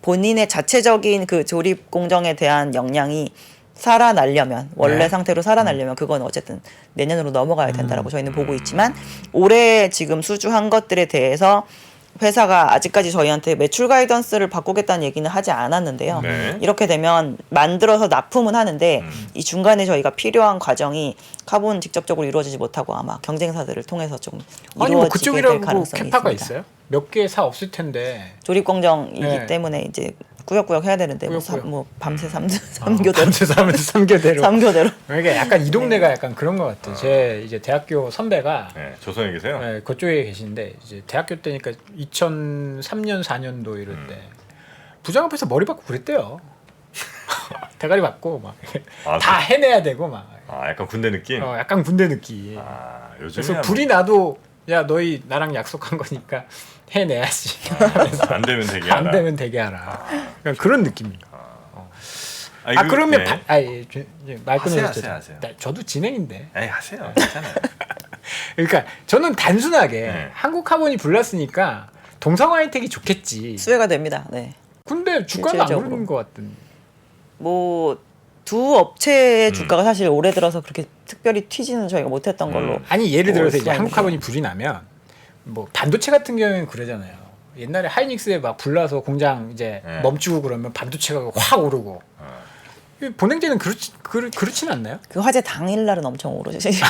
본인의 자체적인 그 조립 공정에 대한 역량이 살아나려면 원래 네. 상태로 살아나려면 그건 어쨌든 내년으로 넘어가야 된다라고 저희는 보고 있지만 올해 지금 수주한 것들에 대해서 회사가 아직까지 저희한테 매출 가이던스를 바꾸겠다는 얘기는 하지 않았는데요. 네. 이렇게 되면 만들어서 납품은 하는데 이 중간에 저희가 필요한 과정이 카본 직접적으로 이루어지지 못하고 아마 경쟁사들을 통해서 좀 아니 뭐 이루어지게 될 그쪽이라고 가능성이 캐파가 있습니다. 있어요? 몇 개 사 없을 텐데. 조립 공정이기 네. 때문에 이제 꾸역꾸역 해야 되는데 꾸역꾸역. 뭐 밤새 삼교대로 밤새 삼교대로. 삼교대로 이게 약간 이 동네가 약간 그런 것 같아요. 제 이제 대학교 선배가 네. 조선에 계세요? 네, 그쪽에 계신데 이제 대학교 때니까 2003년 4년도 이럴 때 부장 앞에서 머리 박고 그랬대요. 대가리 받고 막 다 아, 해내야 되고 막 약간 군대 느낌? 약간 군대 느낌. 요즘에 그래서 불이 나도 야 너희 나랑 약속한 거니까 해내야지. 안 되면 되게 안 하라. 되면 되게 하라. 그냥 그런 느낌입니다. 이거- 그러면 네. 말 하세요, 끊어서 하세요. 저도 진행인데. 에이 하세요. 괜찮아요. 그러니까 저는 단순하게 네. 한국카본이 불났으니까 동성화이텍이 좋겠지. 수혜가 됩니다. 네. 근데 주가는 안 실질적으로. 오르는 것 같던데. 뭐 두 업체의 주가가 사실 올해 들어서 그렇게 특별히 튀지는 저희가 못했던 걸로. 아니 예를 들어서 이제 수가 있는데. 한국카본이 불이 나면 뭐 반도체 같은 경우에는 그러잖아요. 옛날에 하이닉스에 막 불나서 공장 이제 네. 멈추고 그러면 반도체가 확 오르고. 본행제는 그렇지는 않나요? 그 화재 당일날은 엄청 오르죠. 제품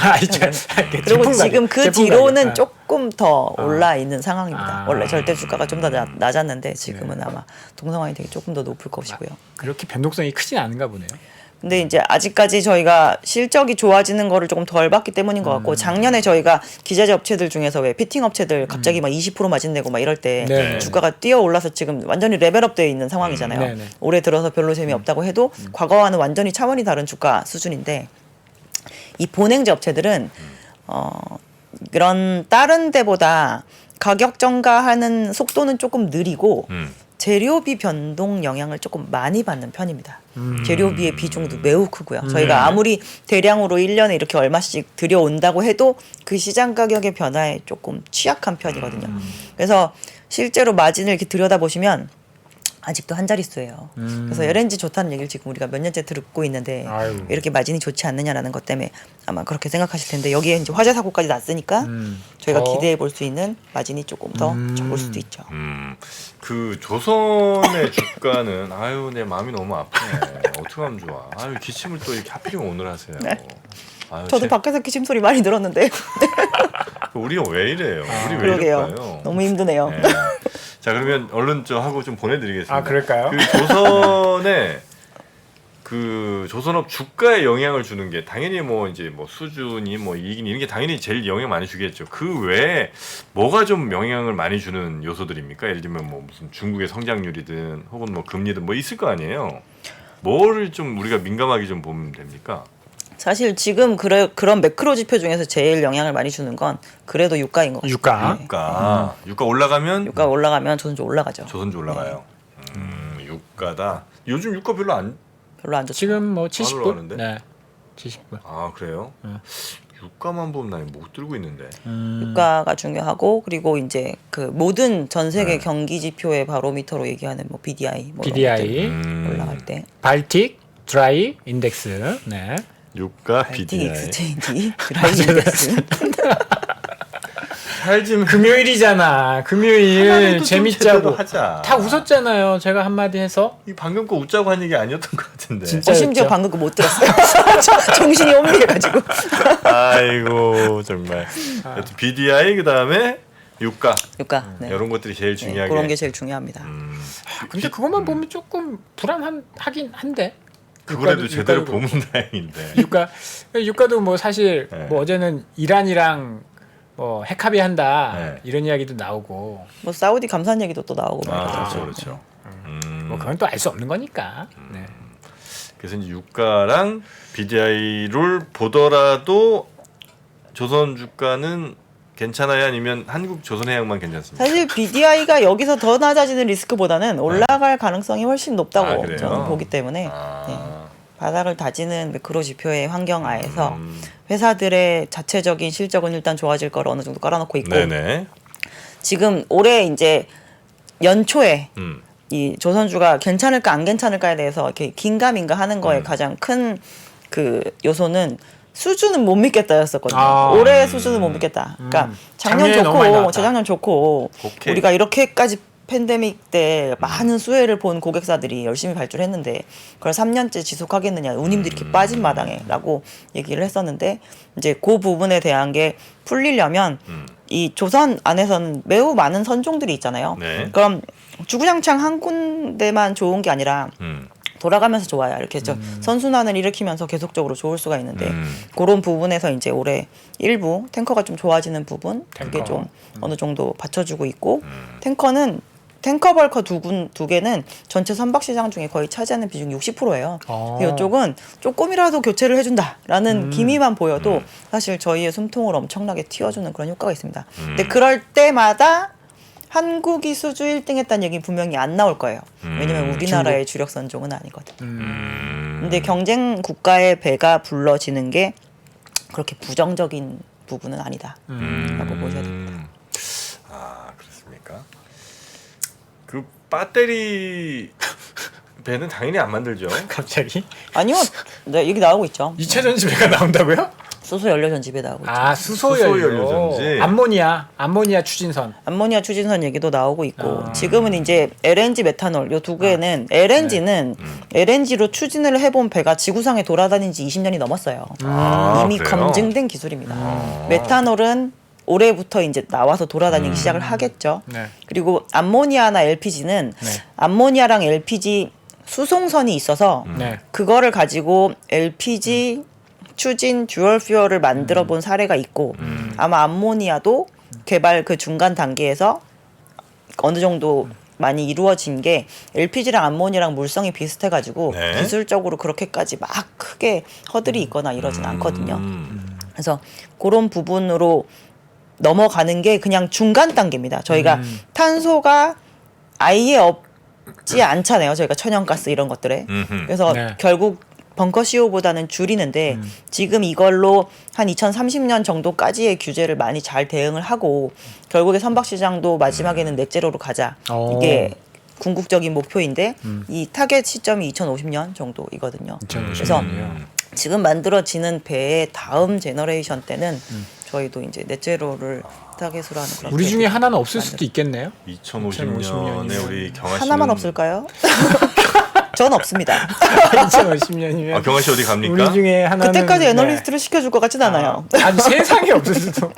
그리고 지금 가격, 그 제품 뒤로는 가격. 조금 더 올라 있는 상황입니다. 아. 원래 절대 주가가 좀 더 낮았는데 지금은 아마 동성화이 되게 조금 더 높을 것이고요. 그렇게 변동성이 크진 않은가 보네요. 근데 이제 아직까지 저희가 실적이 좋아지는 거를 조금 덜 봤기 때문인 것 같고 작년에 저희가 기자재 업체들 중에서 왜 피팅 업체들 갑자기 막 20% 마진내고 막 이럴 때 네. 주가가 뛰어 올라서 지금 완전히 레벨업 돼 있는 상황이잖아요. 네, 네. 올해 들어서 별로 재미없다고 해도 과거와는 완전히 차원이 다른 주가 수준인데 이 본행제 업체들은 그런 다른 데보다 가격 전가하는 속도는 조금 느리고 재료비 변동 영향을 조금 많이 받는 편입니다. 재료비의 비중도 매우 크고요. 저희가 아무리 대량으로 1년에 이렇게 얼마씩 들여온다고 해도 그 시장 가격의 변화에 조금 취약한 편이거든요. 그래서 실제로 마진을 이렇게 들여다보시면 아직도 한 자릿수예요. 그래서 LNG 좋다는 얘기를 지금 우리가 몇 년째 듣고 있는데 아유. 왜 이렇게 마진이 좋지 않느냐라는 것 때문에 아마 그렇게 생각하실 텐데 여기에 이제 화재 사고까지 났으니까 저희가 더. 기대해 볼 수 있는 마진이 조금 더 적을 수도 있죠. 그 조선의 주가는 아유 내 마음이 너무 아프네. 어떻게 하면 좋아. 아유 기침을 또 이렇게 하필이면 오늘 하세요. 아유, 저도 밖에서 기침 소리 많이 들었는데 우리가 왜 이래요? 우리 왜 그러게요. 이럴까요? 너무 힘드네요. 네. 자 그러면 얼른 좀 하고 좀 보내드리겠습니다. 아, 그럴까요? 그 조선의 그 조선업 주가에 영향을 주는 게 당연히 뭐 이제 뭐 수준이 뭐 이익이 이런 게 당연히 제일 영향 많이 주겠죠. 그 외에 뭐가 좀 영향을 많이 주는 요소들입니까? 예를 들면 뭐 무슨 중국의 성장률이든 혹은 뭐 금리든 뭐 있을 거 아니에요. 뭐를 좀 우리가 민감하게 좀 보면 됩니까? 사실 지금 그런 매크로 지표 중에서 제일 영향을 많이 주는 건 그래도 유가인 것 같아요. 유가. 유가 올라가면 유가 올라가면 조선주 올라가죠. 조선주 올라가요. 유가다. 요즘 유가 별로 안 별로 안 좋죠. 지금 뭐 안 70불? 올라가는데? 네. 70불. 아 그래요? 유가만 보면 나 못 들고 있는데. 유가가 중요하고 그리고 이제 그 모든 전 세계 네. 경기 지표의 바로미터로 얘기하는 뭐 BDI 뭐 BDI. 이런 것들 올라갈 때 발틱 드라이 인덱스. 네. 유가 발틱 BDI. 익스체인지 드라이 인덱스 살지면 금요일이잖아. 금요일 재밌자고. 하자. 다 웃었잖아요. 제가 한마디 해서. 이 방금 거 웃자고 한 얘기 아니었던 것 같은데. 진짜. 심지어 진짜였죠? 방금 거 못 들었어요. 정신이 혼미해가지고 아이고 정말. 하여튼 BDI 그다음에 유가. 유가 네. 이런 것들이 제일 네, 중요하게. 그런 게 제일 중요합니다. 근데 그것만 보면 조금 불안하긴 한데. 그거라도 제대로 유가도 보면 다행인데. 유가도 뭐 사실 네. 뭐 어제는 이란이랑 뭐 핵합의한다 네. 이런 이야기도 나오고 뭐 사우디 감산 얘기도 또 나오고 아 말이죠. 그렇죠. 뭐 그건 또 알 수 없는 거니까. 네. 그래서 이제 유가랑 BDI를 보더라도 조선 주가는 괜찮아요? 아니면 한국 조선해양만 괜찮습니까? 사실 BDI가 여기서 더 낮아지는 리스크보다는 올라갈 가능성이 훨씬 높다고 아, 그래요? 저는 보기 때문에 아, 바닥을 다지는 매크로 지표의 환경 하에서 회사들의 자체적인 실적은 일단 좋아질 거를 어느 정도 깔아놓고 있고 네네. 지금 올해 이제 연초에 음. 이 조선주가 괜찮을까 안 괜찮을까에 대해서 이렇게 긴가민가 하는 거에 가장 큰 그 요소는 수준은 못 믿겠다였었거든요. 아. 올해 수준은 못 믿겠다. 그러니까 작년 작년에 너무 많이 좋고 나왔다. 재작년 좋고 오케이. 우리가 이렇게까지 팬데믹 때 많은 수혜를 본 고객사들이 열심히 발주했는데 그걸 3년째 지속하겠느냐 운임들이 이렇게 빠진 마당에라고 얘기를 했었는데 이제 그 부분에 대한 게 풀리려면 이 조선 안에서는 매우 많은 선종들이 있잖아요. 네. 그럼 주구장창 한 군데만 좋은 게 아니라 돌아가면서 좋아요. 이렇게 선순환을 일으키면서 계속적으로 좋을 수가 있는데 그런 부분에서 이제 올해 일부 탱커가 좀 좋아지는 부분 그게 좀 어느 정도 받쳐주고 있고 탱커는 탱커 벌커 두 개는 전체 선박 시장 중에 거의 차지하는 비중이 60%예요. 이쪽은 조금이라도 교체를 해준다라는 기미만 보여도 사실 저희의 숨통을 엄청나게 틔워주는 그런 효과가 있습니다. 근데 그럴 때마다 한국이 수주 1등 했다는 얘기 분명히 안 나올 거예요. 왜냐면 우리나라의 주력 선종은 아니거든. 근데 경쟁 국가의 배가 불러지는 게 그렇게 부정적인 부분은 아니다. 라고 보셔야 됩니다. 아 그렇습니까? 그 배터리 배는 당연히 안 만들죠. 갑자기 아니요. 네, 얘기 나오고 있죠. 2차 전지배가 나온다고요? 수소 연료 전지배 나오고 있죠. 아 수소 수소연료. 연료 전지. 암모니아 추진선. 암모니아 추진선 얘기도 나오고 있고 지금은 이제 LNG 메탄올 요 두 개는 LNG는 LNG로 추진을 해본 배가 지구상에 돌아다닌 지 20년이 넘었어요. 이미 그래요? 검증된 기술입니다. 메탄올은 올해부터 이제 나와서 돌아다니기 시작을 하겠죠. 네. 그리고 암모니아나 LPG는 네. 암모니아랑 LPG 수송선이 있어서 네. 그거를 가지고 LPG 추진 듀얼 퓨얼을 만들어 본 사례가 있고 아마 암모니아도 개발 그 중간 단계에서 어느 정도 많이 이루어진 게 LPG랑 암모니아랑 물성이 비슷해 가지고 네. 기술적으로 그렇게까지 막 크게 허들이 있거나 이러진 않거든요. 그래서 그런 부분으로 넘어가는 게 그냥 중간 단계입니다. 저희가 탄소가 아예 있지 않잖아요. 저희가 천연가스 이런 것들에. 그래서 네. 결국 벙커 CO 보다는 줄이는데 지금 이걸로 한 2030년 정도까지의 규제를 많이 잘 대응을 하고 결국에 선박 시장도 마지막에는 넷제로로 가자. 이게 궁극적인 목표인데 이 타겟 시점이 2050년 정도이거든요. 2050 그래서 년이요. 지금 만들어지는 배의 다음 제너레이션 때는 저희도 이제 넷제로를 타겟으로 하는 그런 우리 중에 배들이 하나는 없을 만들어요. 수도 있겠네요. 2050년에 우리 경아 씨는 하나만 없을까요? 전 없습니다. 2050년이면 경아 씨 어디 갑니까? 우리 중에 하나는 그때까지 애널리스트를 시켜줄 것 같진 않아요. 아니 세상에 없을 수도.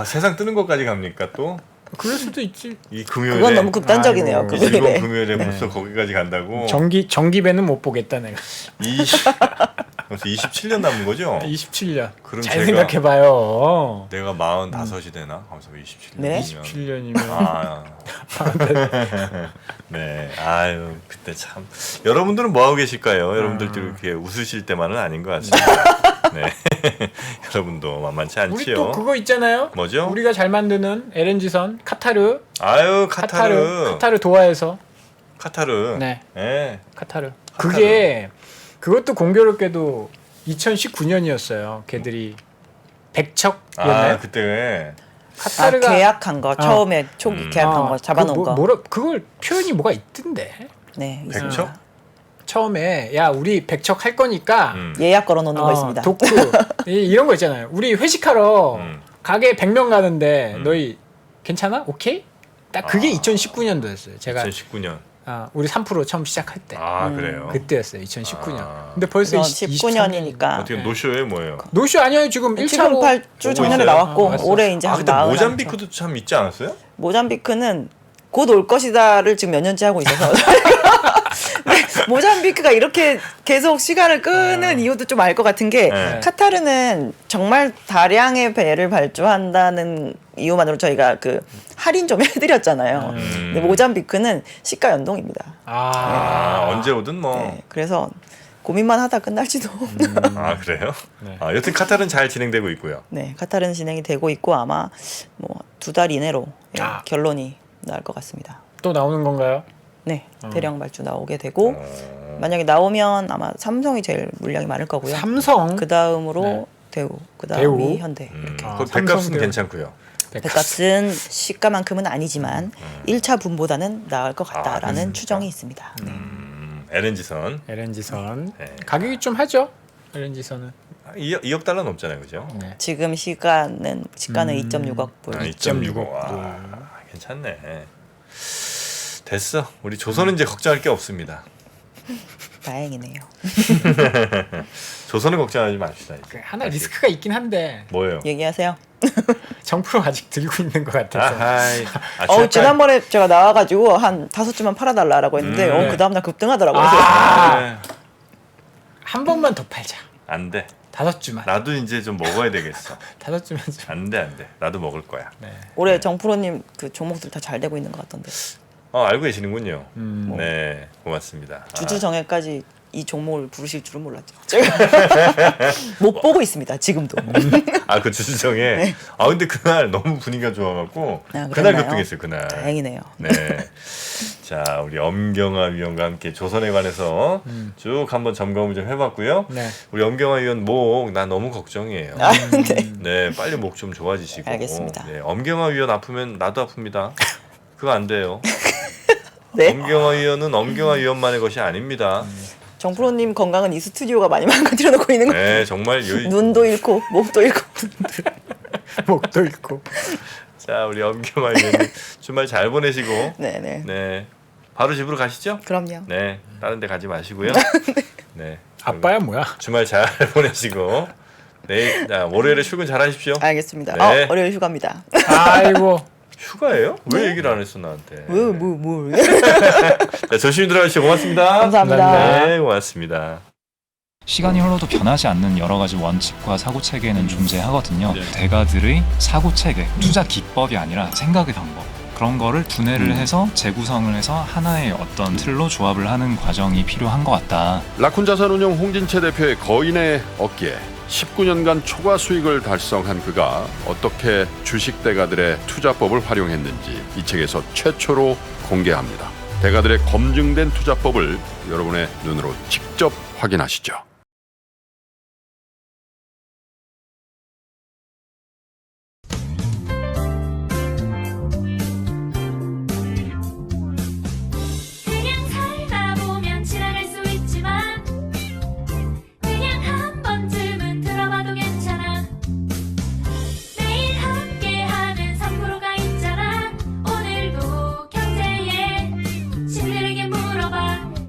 세상 뜨는 것까지 갑니까 또? 그럴 수도 있지. 이 금요일에 그건 너무 극단적이네요. 아이고. 이 즐거운 금요일에. 금요일에 벌써 거기까지 간다고? 전기배는 못 보겠다 내가. 27년 남은 거죠? 27년. 그럼 잘 제가- 생각해봐요. 내가 45이 되나? 하면서 27년. 네? 27년이면 아, 네. 아유, 그때 참. 여러분들은 뭐 하고 계실까요? 여러분들도 이렇게 웃으실 때만은 아닌 것 같습니다. 네. 여러분도 만만치 우리 또 않지요. 그거 있잖아요. 뭐죠? 우리가 잘 만드는 LNG선 카타르. 아유, 카타르. 카타르 도하에서. 카타르. 네. 네. 카타르. 그게 그것도 공교롭게도 2019년이었어요. 걔들이 백척이었나요? 그때 카타르가 계약한 거 처음에 초기 계약한 거 잡아놓은 거. 그걸 표현이 뭐가 있던데. 네, 백척? 있습니다. 처음에 야 우리 백척 할 거니까 예약 걸어놓는 거 있습니다. 도크 이런 거 있잖아요. 우리 회식하러 가게 100명 가는데 너희 괜찮아? 오케이? 딱 그게 2019년도였어요. 제가 2019년. 우리 3% 처음 시작할 때 그래요. 그때였어요. 2019년. 근데 벌써 19년이니까 어떻게 노쇼에 뭐예요? 노쇼 아니에요. 지금 지금 1차로 8주 작년에 있어요? 나왔고 왔어. 올해 이제 한 그때 40. 모잠비크도 참 있지 않았어요? 모잠비크는 곧 올 것이다를 지금 몇 년째 하고 있어서 모잠비크가 이렇게 계속 시간을 끄는 이유도 좀 알 것 같은 게 네. 카타르는 정말 다량의 배를 발주한다는 이유만으로 저희가 그 할인 좀 해드렸잖아요. 근데 모잠비크는 시가 연동입니다. 언제 오든 뭐. 네, 그래서 고민만 하다 끝날지도. 그래요? 네. 여튼 카타르는 잘 진행되고 있고요. 네, 카타르는 진행이 되고 있고 아마 뭐 2달 이내로 결론이 날 것 같습니다. 또 나오는 건가요? 네, 대량 발주 나오게 되고 만약에 나오면 아마 삼성이 제일 물량이 많을 거고요. 삼성 그 다음으로 네. 대우, 그 다음이 대우? 현대. 그 삼성 백값은 대우. 괜찮고요. 백값은 시가만큼은 아니지만 1차 분보다는 나을 것 같다라는 그렇습니까? 추정이 있습니다. 네. LNG선 LNG선 네. 가격이 좀 하죠. LNG선은 2억 달러 넘잖아요, 그죠? 네. 지금 시가는 2.6억 불. 2.65. 와, 괜찮네. 됐어. 우리 조선은 이제 걱정할 게 없습니다. 다행이네요. 조선은 걱정하지 맙시다. 이제. 하나 리스크가 있긴 한데 뭐예요? 얘기하세요. 정프로 아직 들고 있는 것 같아서. 아하이. 지난번에 제가 나와가지고 한 5주만 팔아달라고 했는데 그 다음날 급등하더라고요. 네. 한 번만 더 팔자. 안 돼. 5주만. 나도 이제 좀 먹어야 되겠어. 5주만 좀. 안 돼, 안 돼. 나도 먹을 거야. 네. 올해 정프로님 그 종목들 다 잘 되고 있는 것 같던데. 알고 계시는군요. 네, 고맙습니다. 주주 정액까지 이 종목을 부르실 줄은 몰랐죠. 제가 못 보고 있습니다. 지금도. 그 주주정에. 근데 그날 너무 분위기가 좋아갖고 그날 그랬나요? 급등했어요. 그날. 다행이네요. 네. 자, 우리 엄경화 위원과 함께 조선에 관해서 쭉 한번 점검을 좀 해봤고요. 네. 우리 엄경화 위원 목 나 너무 걱정이에요. 네. 네, 빨리 목 좀 좋아지시고. 알겠습니다. 네, 엄경화 위원 아프면 나도 아픕니다. 그거 안 돼요. 네. 엄경화 위원은 엄경화 위원만의 것이 아닙니다. 정프로님 건강은 이 스튜디오가 많이 망가뜨려 놓고 있는 거예요. 네, 정말 눈도 잃고 목도 잃고. 목도 있고. 자, 우리 엄경화 위원 주말 잘 보내시고. 네네. 네, 바로 집으로 가시죠. 그럼요. 네, 다른 데 가지 마시고요. 네, 아빠야 뭐야? 주말 잘 보내시고 내일 월요일에 출근 잘 하십시오. 알겠습니다. 네. 월요일 휴가입니다. 아이고. 휴가예요? 왜 얘기를 안 했어 나한테? 뭐. 자, 조심히 들어가시죠. 고맙습니다. 감사합니다. 네, 고맙습니다. 시간이 흘러도 변하지 않는 여러 가지 원칙과 사고 체계는 존재하거든요. 대가들의 사고 체계, 투자 기법이 아니라 생각의 방법. 그런 거를 분해를 해서 재구성을 해서 하나의 어떤 틀로 조합을 하는 과정이 필요한 것 같다. 라쿤 자산운용 홍진채 대표의 거인의 어깨에 19년간 초과 수익을 달성한 그가 어떻게 주식 대가들의 투자법을 활용했는지 이 책에서 최초로 공개합니다. 대가들의 검증된 투자법을 여러분의 눈으로 직접 확인하시죠.